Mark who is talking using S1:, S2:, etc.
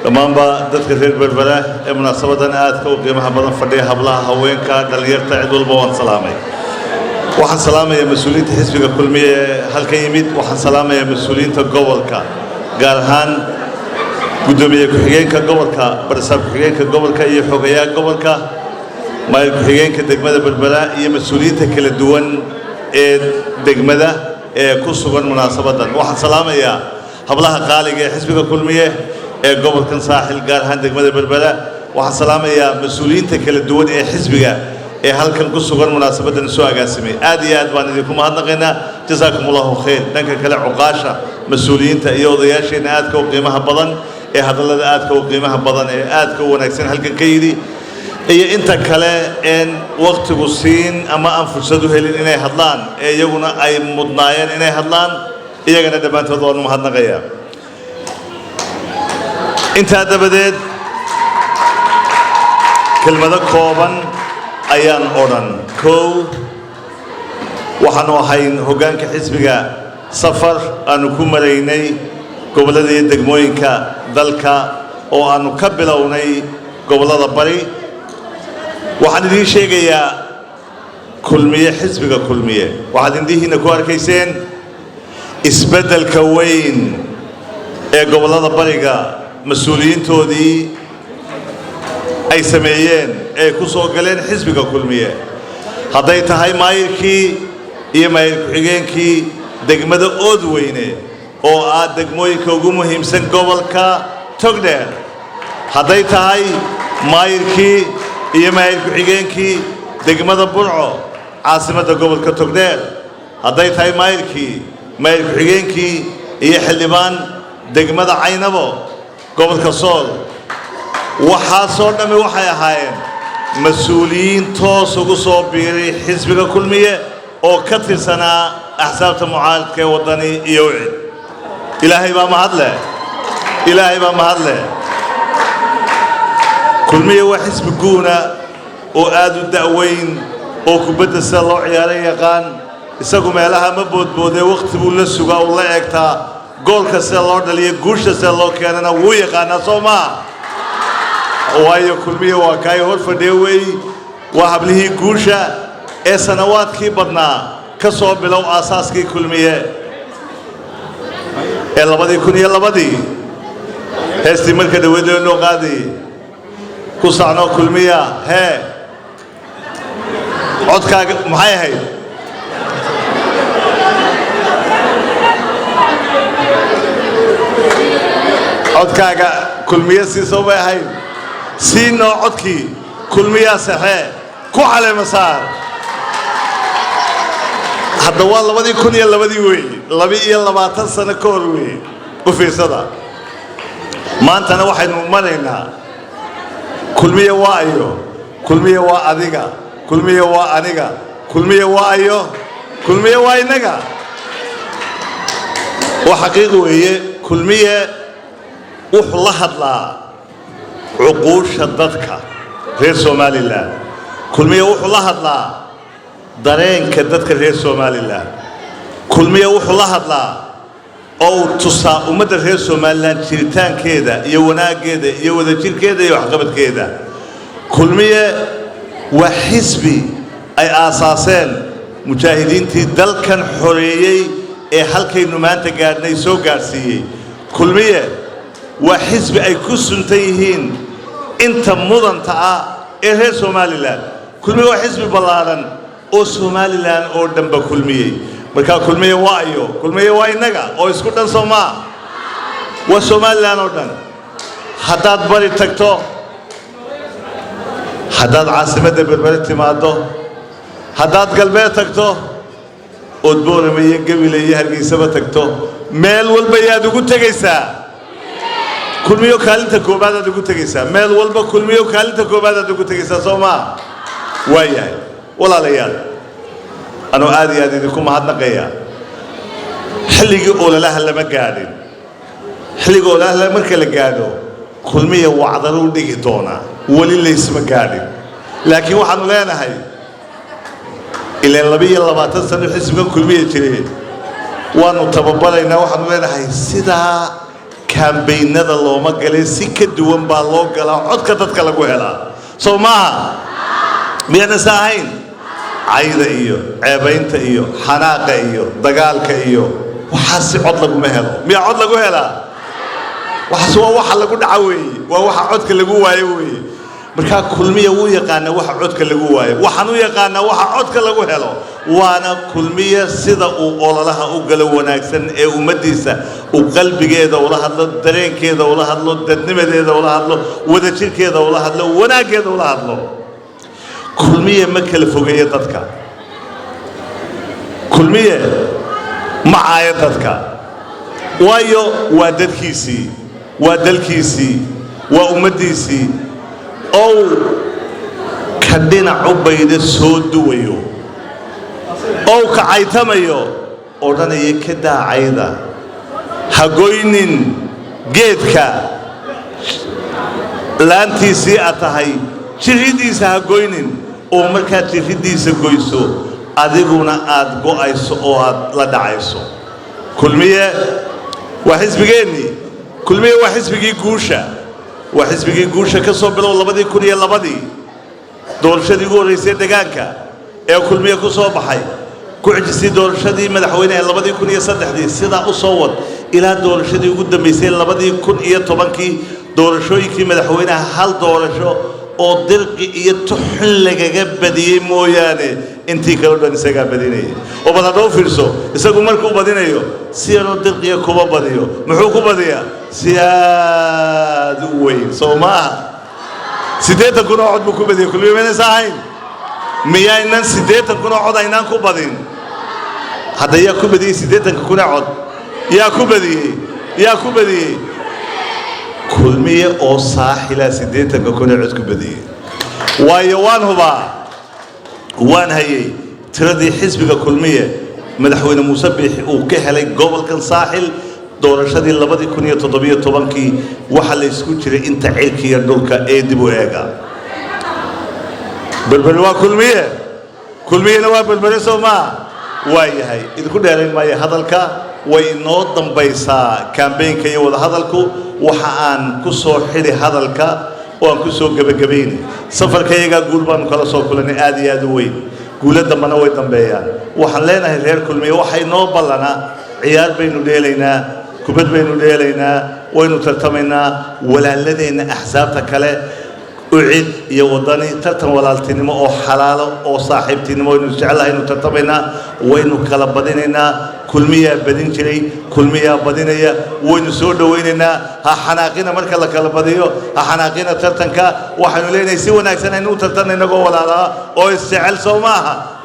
S1: dhammaan ba dadka reer Berbera ee munaasabadan aadka u qiimaha badan fadhiya hablaha haweenka dhalinyarta cid walba waan salaamay waxaan salaamayaa mas'uuliyiinta xisbiga kulmiye halka yimid waxaan salaamayaa mas'uuliyiinta gobolka gaar ahaan gudoomiye ku-xigeenka gobolka barsaab ku-xigeenka gobolka iyo xogayaha gobolka maayir ku-xigeenka degmada Berbera iyo mas'uuliyiinta kala duwan ee degmada ee ku sugan munaasabadan waxaan salaamayaa hablaha qaaliga ee xisbiga kulmiye ee gobolkan saaxil gaar ahaan degmada Berbera waxaan salaamayaa mas'uuliyiinta kala duwan ee xisbiga ee halkan ku sugan munaasabadan soo agaasimay aad iyo aad baan idinku mahadnaqaynaa jazaakumullahu khayr dhanka kale cuqaasha mas'uuliyiinta iyo odayaasheena aadka u qiimaha badan ee hadallada aadka u qiimaha badan ee aadka u wanaagsan halkan ka yidhi iyo inta kale een waqtigu siin ama aan fursad u helin inay hadlaan ee iyaguna ay mudnaayeen inay hadlaan iyagana dhammaantood waan u mahadnaqayaa intaa dabadeed kelmado kooban ayaan odhan kow waxaanu ahayn hoggaanka xisbiga safar aanu ku maraynay gobollada iyo degmooyinka dalka oo aanu ka bilownay gobollada bari waxaan idiin sheegayaa kulmiye xisbiga kulmiye waxaad indhihiina ku arkayseen isbeddelka weyn ee gobollada bariga mas'uuliyiintoodii ay sameeyeen ee ku soo galeen xisbiga kulmiye hadday tahay maayirkii iyo maayir ku-xigeenkii degmada Oodweyne oo ah degmooyinka ugu muhiimsan gobolka Togdheer hadday tahay maayirkii iyo maayir ku-xigeenkii degmada Burco caasimadda gobolka Togdheer hadday tahay maayirkii maayir ku-xigeenkii iyo xildhibaan degmada Caynabo gobolka Sool waxaasoo dhammi waxay ahaayeen mas'uuliyiin toos ugu soo biiray xisbiga kulmiye oo ka tirsanaa axsaabta mucaaradka ee waddani iyo wicid ilaahay baa mahadle kulmiye waa xisbi guuna oo aad u da'weyn oo kubadda sida loo ciyaaray yaqaan isagu meelaha ma boodboodee waqti buu la sugaa uu la eegtaa goolka sida loo dhaliyo guusha sida loo keenana wuu yaqaanaa soo maa waayo kulmiye waa kaay hor fadhiya weey waa hablihii guusha ee sanawaadkii badnaa ka soo bilow aasaaskii kulmiye ee 2002 heestii marka dhaweydoo noo qaaday ku sacno kulmiya hee codkaaga maxay ahayd codkaaga kulmiye sii soo bay ahayd siino codkii kulmiya saxee ku caleema saar hadda waa 2002 weey 22 sano ka hor weey u fiirsada maantana waxaynu maraynaa kulmiye waa ayo kulmiye waa adiga kulmiye waa aniga kulmiye waa ayo kulmiye waa inaga waa xaqiiqo weeye kulmiye wuxuu la hadlaa عقوش الضدكة غير سومالي الله كل مية وح الله الله دارين كدتك غير سومالي الله كل مية وح الله الله أو تصا ومدى غير سومالي الله تيرتان كذا يونا كذا يوذا تير كذا يوحقبت كذا كل مية وحسبي أي أساسين مجاهدين تدل كان حرية حلقة نمان تقارن يسوع قارسية كل مية وحزب أي كسر تيهين أنت مضن تاع إيه سومالي لان كل مية وحزب بلارن أو سومالي لان أو دم بكل مية مركا كل مية وايو كل مية واي نجا أو إسكتن سوما وسومالي لان أردن حداد بري تكتو حداد عاصمة بربرة تمادو حداد قلبي تكتو أدبور مية قبيلة يهرجي سبا تكتو ميل والبيادو قلت جيسا كل ميو كالنتا كوبادا دقو تجيسا ميل والبا كل ميو كالنتا كوبادا دقو تجيسا سوما وياي ولا ليال أنا عادي دكم هادنا قيا حلقي أولا لها لما قاعدين حلقي أولا لها مركل قاعدو كل ميو وعذرو ديكي تونا ولي اللي اسمه قاعدين لكن وحنا لنا هاي إلى النبي الله ما تنسى حسب كل مية تري وأنا تببلنا وحنا لنا هاي سدا كامبينada looma galay si ka duwan baa loo galaa codka dadka lagu helaa Soomaa miyana saahayn ayda iyo ceebaynta iyo xanaaqa iyo dagaalka iyo waxa si cod lagu helo miya cod lagu helaa waxa lagu dhacaweey waa waxa codka lagu waayo weey marka kulmiye uu yaqaan waxa codka lagu waayo waxaan u yaqaan waxa codka lagu helo waana kulmiye sida uu ololaha u galo wanaagsan ee ummadiisa uu qalbigeeda ula hadlo dareenkeeda ula hadlo dadnimadeeda ula hadlo wada jirkeeda ula hadlo wanaageeda ula hadlo kulmiye ma kala fogeeyo dadka kulmiye ma aaya dadka waayo waa dadkiisii waa dalkiisii waa ummadiisii oo ka dhinac u bayda soo duwayo oo ka caytamayo odhanaya ka daacayda ha goynin geedka laantiisii atahay jiridiisa ha goynin oo markaa jiridiisa goyso adiguna aad go'ayso oo aad la dhacayso kulmiye waa xisbigeeni kulmiye waa xisbigii guusha وحزبي جوشة كسب بلو لبدي كوني لبدي دولشة دي يقول رئيس الدجانكا كل مية كسب بحي كعجسي دولشة دي مدحوينه لبدي كوني صدق دي سيدا أصوات إلى دولشة دي يقول دميسين لبدي كوني طبانكي دولشة يكي مدحوينه هل دولشة أو درق يتحل جبدي مويانه انتي كلو نسيجا بدينه وبعدها فرسو يسقون مركو بدينه يو سيرو درق يكوب بديو محوكو بديا سياد وين سوما سيدات كنا عد بكو بدي كل يوم نساين ميانا سيدات كنا عد عينان كو بدين هذا يا كو بدي سيدات كنا عد يا كو بدي كل مية أو ساحلة سيدات كنا عد كو بدي ويوان هو وان هي تردي حزبك كل مية مدحوين مسبح وكهلي قبل كان ساحل doorashadii 2017 waxa la isku jiray inta cilkiya dhulka ee dib u eega balbal waa kulmiyena waa balbal Soomaa waayahay idinku dheerayn maayo hadalka way noo dambaysaa campaign-ka iyo wada hadalku waxa aan ku soo xiri hadalka oo aan ku soo gabagabeyn safarkayga guul baan kala soo kulanay aad iyo aad u weyn guulada mana way dambeeyaan waxaan leenahay reer kulmiye waxay noo balana ciyaar baynu dheelaynaa kubad baynu dheelaynaa waynu tartamaynaa walaaladeenna axsaabta kale ucid iyo wadani tartan walaaltinimo oo xalaalo oo saaxiibtinimo waynu jecelahay inuu tartamaynaa waynu kala badinaynaa kulmiya badin jiray kulmiya badinaya waynu soo dhawaynaynaa ha xanaaqina marka la kala badiyo ha xanaaqina tartanka waxaanu leenahay si wanaagsan aynu tartanayno walaalaha oo isjecel Soomaaha